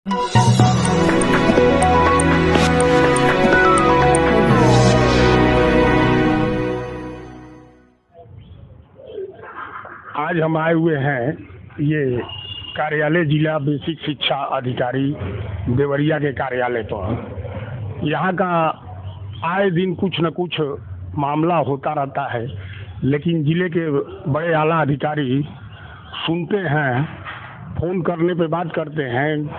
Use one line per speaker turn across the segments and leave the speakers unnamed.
आज हम आए हुए हैं ये कार्यालय जिला बेसिक शिक्षा अधिकारी देवरिया के कार्यालय पर। यहाँ का आए दिन कुछ न कुछ मामला होता रहता है, लेकिन जिले के बड़े आला अधिकारी सुनते हैं, फ़ोन करने पे बात करते हैं,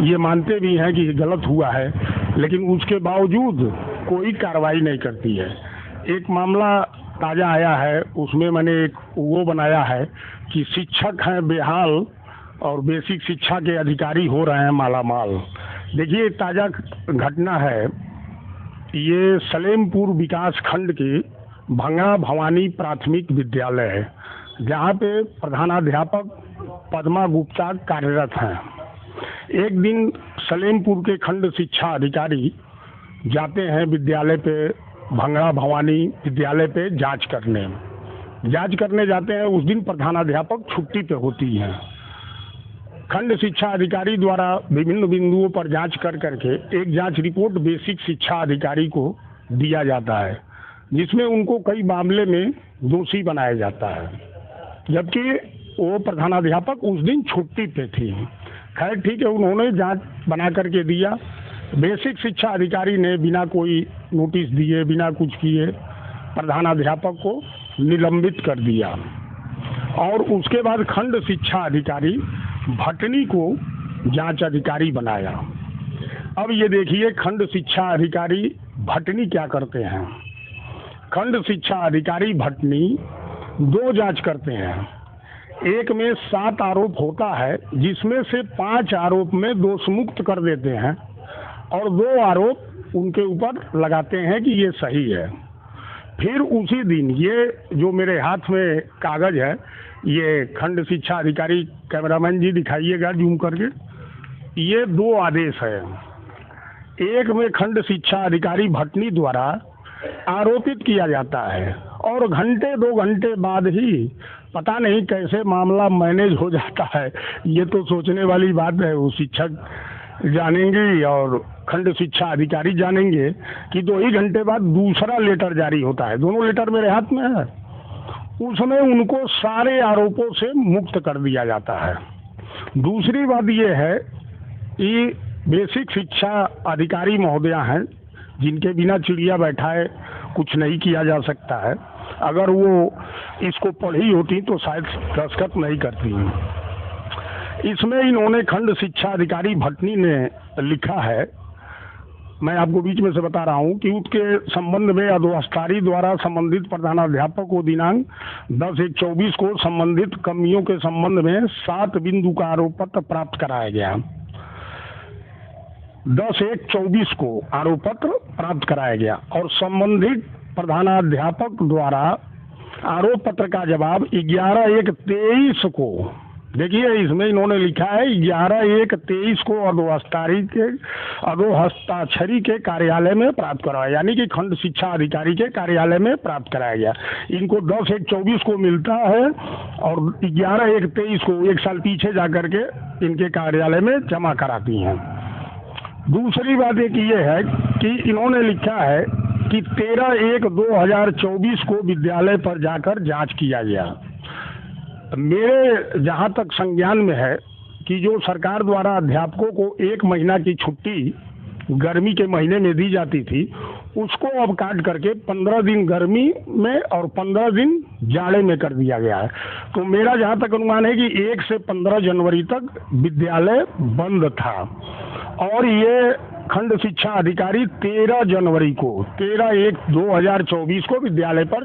ये मानते भी हैं कि गलत हुआ है, लेकिन उसके बावजूद कोई कार्रवाई नहीं करती है। एक मामला ताज़ा आया है, उसमें मैंने एक वो बनाया है कि शिक्षक हैं बेहाल और बेसिक शिक्षा के अधिकारी हो रहे हैं मालामाल। देखिए, ताज़ा घटना है, ये सलेमपुर विकास खंड की भंगा भवानी प्राथमिक विद्यालय है, जहाँ पे प्रधानाध्यापक पद्मा गुप्ता कार्यरत हैं। एक दिन सलेमपुर के खंड शिक्षा अधिकारी जाते हैं विद्यालय पे, भंगा भवानी विद्यालय पे जांच करने जाते हैं। उस दिन प्रधानाध्यापक छुट्टी पे होती हैं। खंड शिक्षा अधिकारी द्वारा विभिन्न बिंदुओं पर जांच करके एक जांच रिपोर्ट बेसिक शिक्षा अधिकारी को दिया जाता है, जिसमें उनको कई मामले में दोषी बनाया जाता है, जबकि वो प्रधानाध्यापक उस दिन छुट्टी पे थी। खैर ठीक है, उन्होंने जांच बना करके दिया। बेसिक शिक्षा अधिकारी ने बिना कोई नोटिस दिए, बिना कुछ किए प्रधानाध्यापक को निलंबित कर दिया और उसके बाद खंड शिक्षा अधिकारी भटनी को जांच अधिकारी बनाया। अब ये देखिए, खंड शिक्षा अधिकारी भटनी क्या करते हैं। खंड शिक्षा अधिकारी भटनी दो जांच करते हैं। एक में 7 आरोप होता है, जिसमें से 5 आरोप में दोषमुक्त कर देते हैं और 2 आरोप उनके ऊपर लगाते हैं कि ये सही है। फिर उसी दिन, ये जो मेरे हाथ में कागज है, ये खंड शिक्षा अधिकारी, कैमरामैन जी दिखाइएगा जूम करके, ये 2 आदेश है। एक में खंड शिक्षा अधिकारी भटनी द्वारा आरोपित किया जाता है और घंटे 2 घंटे बाद ही पता नहीं कैसे मामला मैनेज हो जाता है। ये तो सोचने वाली बात है। वो शिक्षक जानेंगे और खंड शिक्षा अधिकारी जानेंगे कि 2 ही घंटे बाद दूसरा लेटर जारी होता है। दोनों लेटर मेरे हाथ में है। उसमें उनको सारे आरोपों से मुक्त कर दिया जाता है। दूसरी बात ये है कि बेसिक शिक्षा अधिकारी महोदया हैं, जिनके बिना चिड़िया बैठाए कुछ नहीं किया जा सकता है। अगर वो इसको पढ़ी होती तो शायद दस्तखत नहीं करती। इसमें इन्होंने खंड शिक्षा अधिकारी भटनी ने लिखा है, मैं आपको बीच में से बता रहा हूं कि उसके संबंध में अधोस्तरी द्वारा संबंधित प्रधानाध्यापक को दिनांक 10/1/24 को संबंधित कमियों के संबंध में 7 बिंदु का आरोप पत्र प्राप्त कराया गया। 10/1/24 को आरोप पत्र प्राप्त कराया गया और संबंधित प्रधानाध्यापक द्वारा आरोप पत्र का जवाब 11/1/23 को, देखिए इसमें इन्होंने लिखा है 11/1/23 को अधोहस्ताक्षरी के कार्यालय में प्राप्त कराया, यानी कि खंड शिक्षा अधिकारी के कार्यालय में प्राप्त कराया गया। इनको 10/1/24 को मिलता है और 11/1/23 को, 1 साल पीछे जाकर के इनके कार्यालय में जमा कराती हैं। दूसरी बात एक ये है कि इन्होंने लिखा है कि 13/1/2024 को विद्यालय पर जाकर जांच किया गया। मेरे जहाँ तक संज्ञान में है कि जो सरकार द्वारा अध्यापकों को 1 महीना की छुट्टी गर्मी के महीने में दी जाती थी, उसको अब काट करके 15 दिन गर्मी में और 15 दिन जाड़े में कर दिया गया है। तो मेरा जहाँ तक अनुमान है कि 1 से 15 जनवरी तक विद्यालय बंद था और ये खंड शिक्षा अधिकारी 13 जनवरी को, 13/1/2024 को विद्यालय पर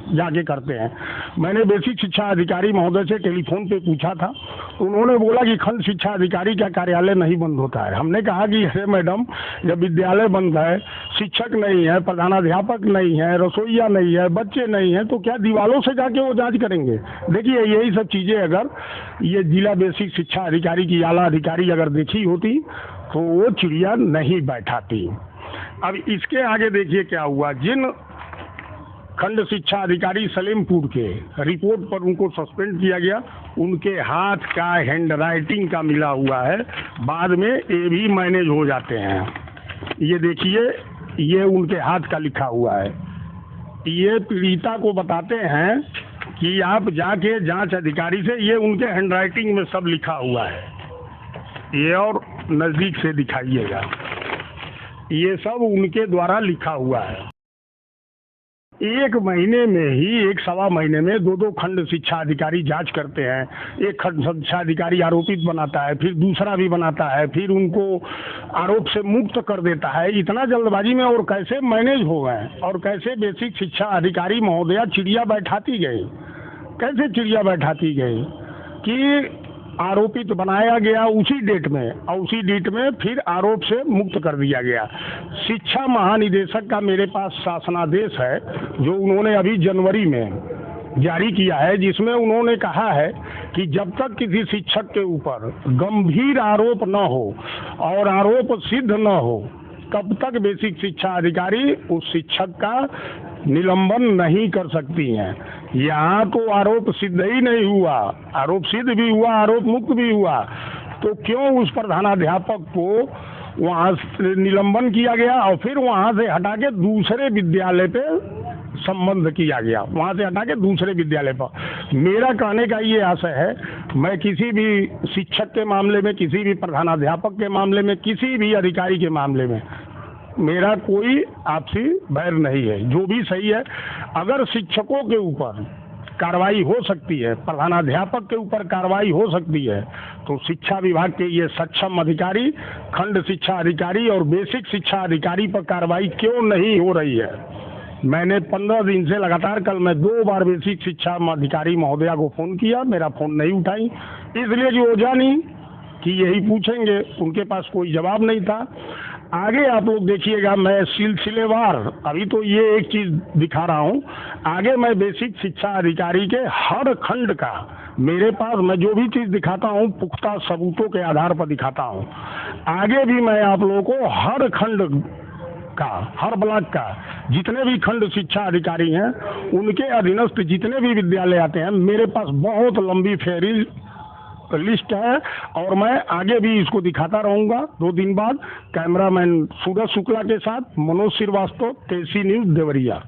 जाके करते हैं। मैंने बेसिक शिक्षा अधिकारी महोदय से टेलीफोन पे पूछा था, उन्होंने बोला कि खंड शिक्षा अधिकारी का कार्यालय नहीं बंद होता है। हमने कहा कि अरे मैडम, जब विद्यालय बंद है, शिक्षक नहीं है, प्रधानाध्यापक नहीं है, रसोईया नहीं है, बच्चे नहीं है, तो क्या दीवालों से जाके वो जांच करेंगे? देखिए, यही सब चीज़ें अगर ये जिला बेसिक शिक्षा अधिकारी की आला अधिकारी अगर देखी होती तो वो चिड़िया नहीं बैठाती। अब इसके आगे देखिए क्या हुआ। जिन खंड शिक्षा अधिकारी सलेमपुर के, रिपोर्ट पर उनको सस्पेंड किया गया। उनके हाथ का हैंड राइटिंग का मिला हुआ है, बाद में ये भी मैनेज हो जाते हैं। ये देखिए, ये उनके हाथ का लिखा हुआ है। ये पीड़िता को बताते हैं कि आप जाके जांच अधिकारी से, ये उनके हैंड राइटिंग में सब लिखा हुआ है। ये और नज़दीक से दिखाइएगा, ये सब उनके द्वारा लिखा हुआ है। एक महीने में ही, एक सवा महीने में दो खंड शिक्षा अधिकारी जांच करते हैं। एक खंड शिक्षा अधिकारी आरोपित बनाता है, फिर दूसरा भी बनाता है, फिर उनको आरोप से मुक्त कर देता है। इतना जल्दबाजी में और कैसे मैनेज हो गए, और कैसे बेसिक शिक्षा अधिकारी महोदया चिड़िया बैठाती गई, कैसे चिड़िया बैठाती गई कि आरोपित बनाया गया उसी डेट में, और उसी डेट में फिर आरोप से मुक्त कर दिया गया। शिक्षा महानिदेशक का मेरे पास शासनादेश है जो उन्होंने अभी जनवरी में जारी किया है, जिसमें उन्होंने कहा है कि जब तक किसी शिक्षक के ऊपर गंभीर आरोप न हो और आरोप सिद्ध न हो, तब तक बेसिक शिक्षा अधिकारी उस शिक्षक का निलंबन नहीं कर सकती हैं। यहाँ तो आरोप सिद्ध ही नहीं हुआ, आरोप सिद्ध भी हुआ, आरोप मुक्त भी हुआ, तो क्यों उस प्रधानाध्यापक को वहाँ से निलंबन किया गया और फिर वहाँ से हटा के दूसरे विद्यालय पे संबंध किया गया, वहाँ से हटा के दूसरे विद्यालय पर। मेरा कहने का ये आशय है, मैं किसी भी शिक्षक के मामले में, किसी भी प्रधानाध्यापक के मामले में, किसी भी अधिकारी के मामले में मेरा कोई आपसी बैर नहीं है। जो भी सही है, अगर शिक्षकों के ऊपर कार्रवाई हो सकती है, प्रधानाध्यापक के ऊपर कार्रवाई हो सकती है, तो शिक्षा विभाग के ये सक्षम अधिकारी, खंड शिक्षा अधिकारी और बेसिक शिक्षा अधिकारी पर कार्रवाई क्यों नहीं हो रही है। मैंने 15 दिन से लगातार, कल मैं 2 बार बेसिक शिक्षा अधिकारी महोदया को फ़ोन किया, मेरा फ़ोन नहीं उठाई, इसलिए कि वो जानी कि यही पूछेंगे, उनके पास कोई जवाब नहीं था। आगे आप लोग देखिएगा, मैं सिलसिलेवार, अभी तो ये एक चीज़ दिखा रहा हूँ, आगे मैं बेसिक शिक्षा अधिकारी के हर खंड का, मेरे पास मैं जो भी चीज़ दिखाता हूँ पुख्ता सबूतों के आधार पर दिखाता हूँ। आगे भी मैं आप लोगों को हर खंड का, हर ब्लॉक का, जितने भी खंड शिक्षा अधिकारी हैं उनके अधीनस्थ जितने भी विद्यालय आते हैं, मेरे पास बहुत लंबी फेरी लिस्ट है, और मैं आगे भी इसको दिखाता रहूंगा। 2 दिन बाद कैमरामैन सूरज शुक्ला के साथ मनोज श्रीवास्तव, KC न्यूज़ देवरिया।